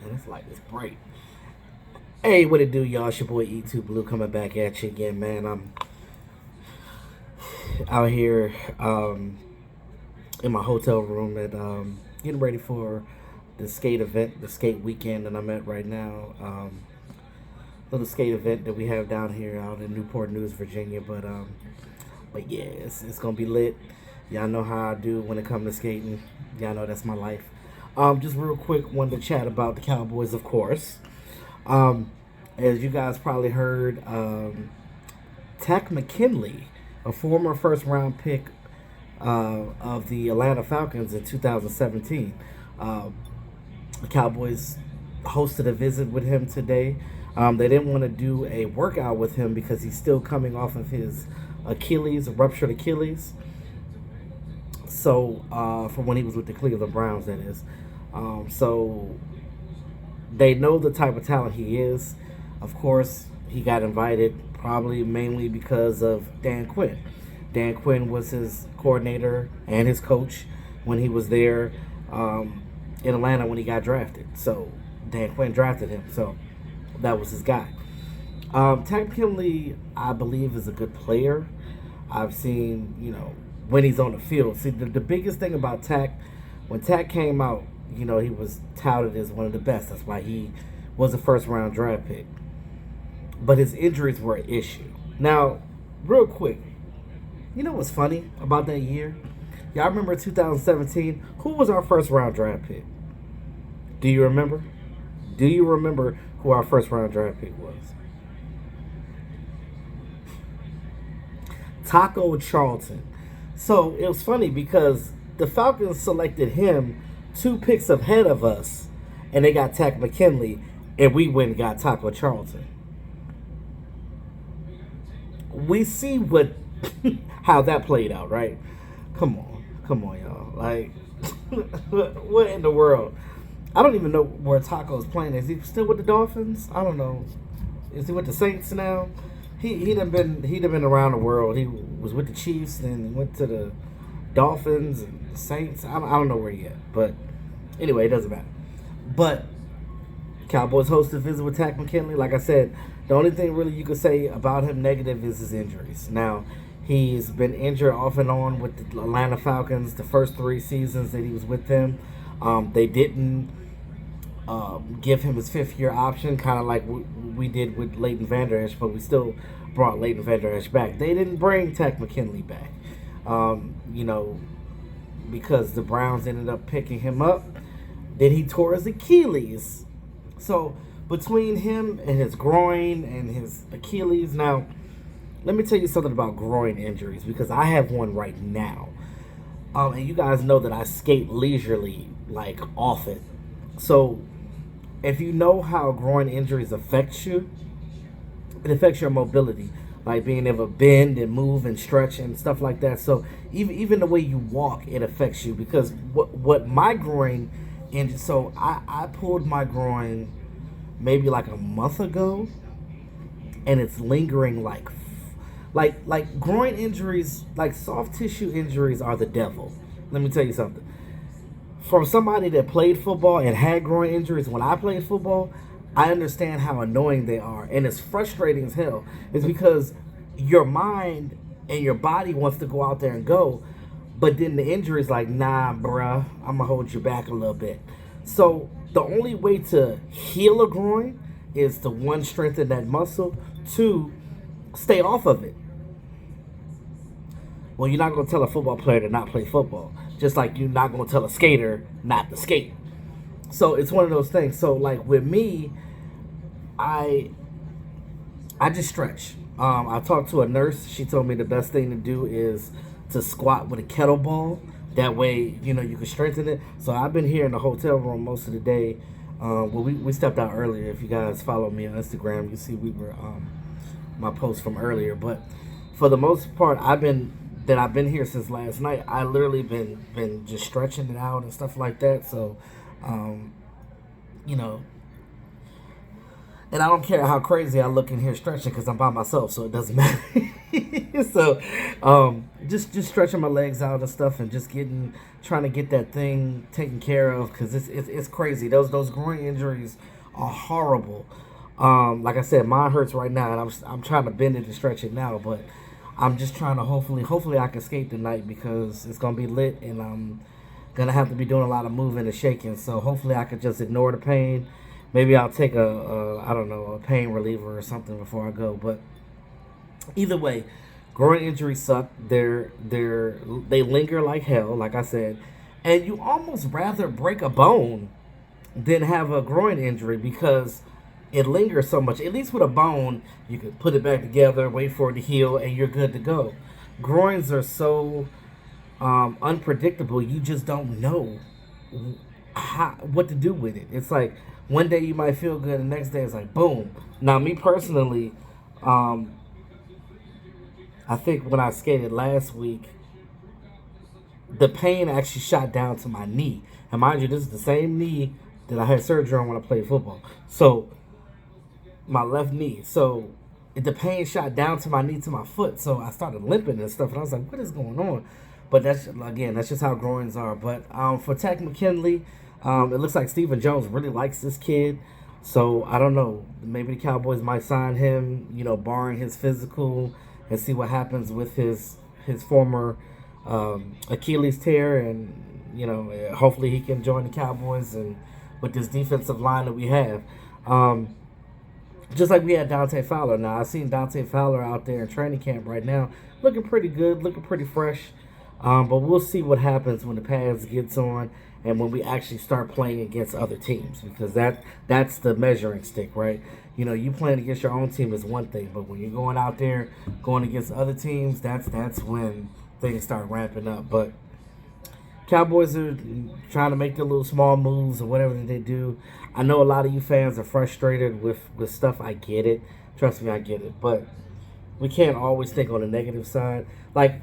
And it's like, it's bright. Hey, what it do, y'all? It's your boy E2 Blue coming back at you again, man. I'm out here in my hotel room and getting ready for the skate event, the skate weekend that I'm at right now. Little skate event that we have down here out in Newport News, Virginia. But yeah, it's gonna be lit. Y'all know how I do when it comes to skating. Y'all know that's my life. Just real quick, wanted to chat about the Cowboys, of course. Um, as you guys probably heard, Takk McKinley, a former first round pick of the Atlanta Falcons in 2017, the Cowboys hosted a visit with him today. They didn't want to do a workout with him because he's still coming off of his Achilles, a ruptured Achilles. So, from when he was with the Cleveland Browns, that is. So, they know the type of talent he is. Of course, he got invited probably mainly because of Dan Quinn. Dan Quinn was his coordinator and his coach when he was there in Atlanta when he got drafted. So, Dan Quinn drafted him. So, that was his guy. Takk McKinley, I believe, is a good player. I've seen, when he's on the field. See, the biggest thing about Takk, when Takk came out, he was touted as one of the best. That's why he was a first round draft pick. But his injuries were an issue. Now, real quick, you know what's funny about that year? Y'all remember 2017? Who was our first round draft pick? Do you remember? Do you remember who our first round draft pick was? Taco Charlton. So it was funny because the Falcons selected him 2 picks ahead of us, and they got Takk McKinley, and we went and got Taco Charlton. We see what how that played out, right? Come on, y'all. Like, what in the world? I don't even know where Taco's playing. Is he still with the Dolphins? I don't know. Is he with the Saints now? He done been around the world. He was with the Chiefs, then went to the Dolphins and the Saints. I don't know where he at, but anyway, it doesn't matter. But Cowboys hosted a visit with Takk McKinley. Like I said, the only thing really you could say about him negative is his injuries. Now, he's been injured off and on with the Atlanta Falcons the first 3 seasons that he was with them. They didn't give him his 5th-year option, kind of like we did with Leighton Vander Esch, but we still brought Leighton Vander Esch back. They didn't bring Takk McKinley back, because the Browns ended up picking him up. Then he tore his Achilles. So between him and his groin and his Achilles, now let me tell you something about groin injuries because I have one right now. And you guys know that I skate leisurely, like often. So if you know how groin injuries affect you, it affects your mobility, like being able to bend and move and stretch and stuff like that. So even the way you walk, it affects you because what my groin injury. So I pulled my groin maybe like a month ago, and it's lingering like groin injuries, like soft tissue injuries are the devil. Let me tell you something. From somebody that played football and had groin injuries when I played football, I understand how annoying they are. And it's frustrating as hell. It's because your mind and your body wants to go out there and go, but then the injury is like, nah, bruh, I'm going to hold you back a little bit. So the only way to heal a groin is to, 1, strengthen that muscle, 2, stay off of it. Well, you're not going to tell a football player to not play football. Just like you're not going to tell a skater not to skate. So it's one of those things. So like with me, I just stretch. I talked to a nurse. She told me the best thing to do is to squat with a kettlebell. That way, you can strengthen it. So I've been here in the hotel room most of the day. We stepped out earlier. If you guys follow me on Instagram, you see we were my post from earlier. But for the most part, I've been here since last night. I literally been just stretching it out and stuff like that. So, And I don't care how crazy I look in here stretching because I'm by myself, so it doesn't matter. So, just stretching my legs out and stuff, and just trying to get that thing taken care of because it's crazy. Those groin injuries are horrible. Like I said, mine hurts right now, and I'm trying to bend it and stretch it now, but I'm just trying to hopefully I can skate tonight because it's gonna be lit, and I'm gonna have to be doing a lot of moving and shaking. So hopefully I could just ignore the pain. Maybe I'll take I don't know, a pain reliever or something before I go. But either way, groin injuries suck. They linger like hell, like I said, and you almost rather break a bone than have a groin injury because it lingers so much. At least with a bone, you can put it back together, wait for it to heal, and you're good to go. Groins are so unpredictable. You just don't know what to do with it. It's like one day you might feel good, the next day it's like boom. Now, me personally, I think when I skated last week, the pain actually shot down to my knee. And mind you, this is the same knee that I had surgery on when I played football. So my left knee. So the pain shot down to my knee to my foot. So I started limping and stuff, and I was like, "What is going on?" But that's just how groins are. But for Takk McKinley, it looks like Stephen Jones really likes this kid. So I don't know. Maybe the Cowboys might sign him, barring his physical, and see what happens with his former Achilles tear, and hopefully he can join the Cowboys and with this defensive line that we have. Just like we had Dante Fowler. Now, I've seen Dante Fowler out there in training camp right now, looking pretty good, looking pretty fresh. But we'll see what happens when the pads gets on and when we actually start playing against other teams, because that's the measuring stick, right? You playing against your own team is one thing, but when you're going out there going against other teams, that's when things start ramping up. But Cowboys are trying to make their little small moves or whatever that they do. I know a lot of you fans are frustrated with stuff. I get it. Trust me, I get it. But we can't always think on the negative side. Like,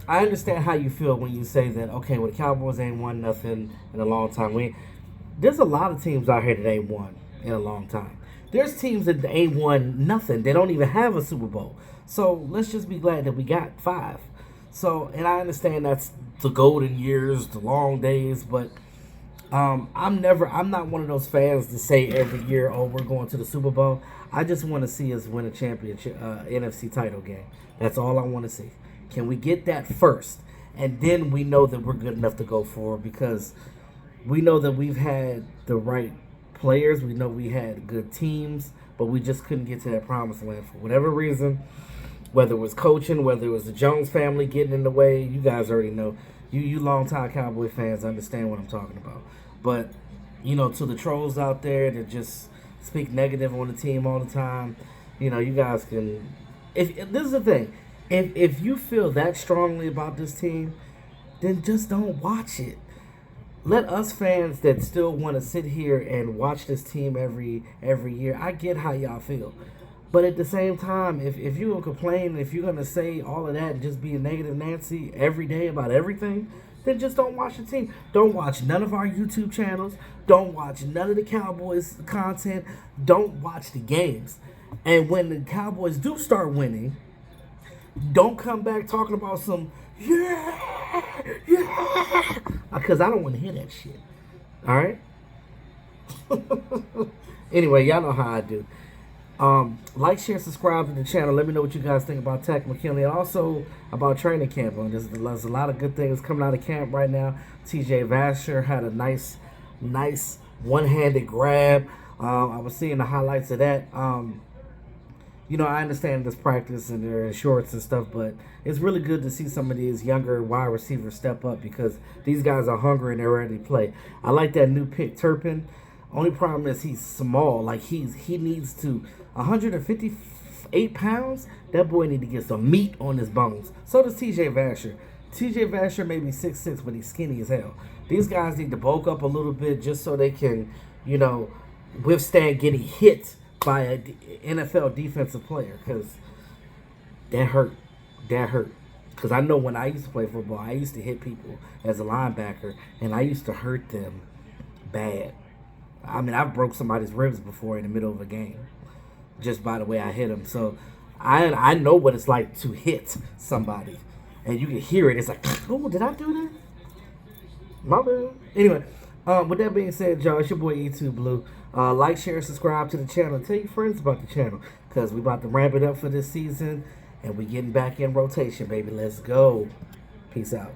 I understand how you feel when you say that, okay, well, the Cowboys ain't won nothing in a long time. There's a lot of teams out here that ain't won in a long time. There's teams that ain't won nothing. They don't even have a Super Bowl. So let's just be glad that we got 5. So, and I understand that's the golden years, the long days, but I'm not one of those fans to say every year, oh, we're going to the Super Bowl. I just want to see us win a championship, NFC title game. That's all I want to see. Can we get that first? And then we know that we're good enough to go forward, because we know that we've had the right players. We know we had good teams, but we just couldn't get to that promised land for whatever reason. Whether it was coaching, whether it was the Jones family getting in the way, you guys already know. You longtime Cowboy fans understand what I'm talking about. But, to the trolls out there that just speak negative on the team all the time, you guys can... If this is the thing. If you feel that strongly about this team, then just don't watch it. Let us fans that still want to sit here and watch this team every year, I get how y'all feel. But at the same time, if you're going to complain, if you're going to say all of that and just be a negative Nancy every day about everything, then just don't watch the team. Don't watch none of our YouTube channels. Don't watch none of the Cowboys content. Don't watch the games. And when the Cowboys do start winning, don't come back talking about some, yeah, because I don't want to hear that shit. All right? Anyway, y'all know how I do. Like, share, subscribe to the channel. Let me know what you guys think about Takk McKinley, and also about training camp. There's a lot of good things coming out of camp right now. TJ Vasher had a nice one-handed grab. I was seeing the highlights of that. I understand this practice and they're in shorts and stuff, but it's really good to see some of these younger wide receivers step up, because these guys are hungry and they're ready to play. I like that new pick, Turpin. Only problem is he's small. Like, he needs to 158 pounds. That boy need to get some meat on his bones. So does TJ Vasher. TJ Vasher may be 6'6", but he's skinny as hell. These guys need to bulk up a little bit just so they can, withstand getting hit by an NFL defensive player, because that hurt. Because I know when I used to play football, I used to hit people as a linebacker, and I used to hurt them bad. I mean, I've broke somebody's ribs before in the middle of a game. just by the way I hit him. So I know what it's like to hit somebody, and you can hear it. It's like, oh, did I do that? My bad. Anyway, with that being said, y'all, it's your boy E2 Blue. Like, share, subscribe to the channel. Tell your friends about the channel, because we about to ramp it up for this season, and we getting back in rotation, baby. Let's go. Peace out.